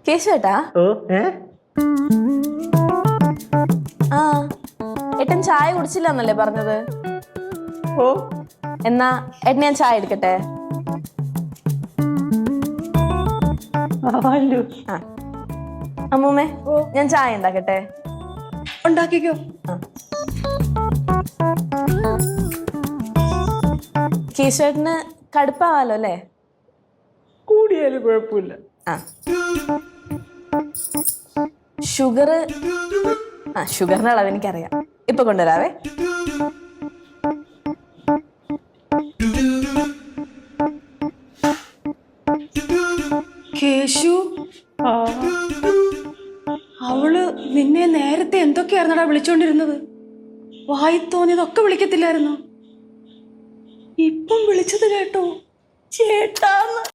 കേശുവേട്ടാ ആ ഏട്ടൻ ചായ കുടിച്ചില്ലെന്നല്ലേ പറഞ്ഞത്? എന്നാ ഏട്ടൻ ഞാൻ ചായ എടുക്കട്ടെ? അമ്മൂമ്മേ ഞാൻ ചായ ഉണ്ടാക്കട്ടെ? ഉണ്ടാക്കിക്കോ. കേശുവേട്ടന് കടുപ്പാവാലോ അല്ലേ? കൂടിയാലും കുഴപ്പമില്ല. ഷുഗറിന്റെ അളവ് എനിക്കറിയാം. ഇപ്പൊ കൊണ്ടുവരാവേ. കേശു, അവള് നിന്നെ നേരത്തെ എന്തൊക്കെയായിരുന്നടാ വിളിച്ചോണ്ടിരുന്നത്? വായി തോന്നിയതൊക്കെ വിളിക്കത്തില്ലായിരുന്നു. ഇപ്പം വിളിച്ചത് കേട്ടോ ചേട്ടാന്ന്.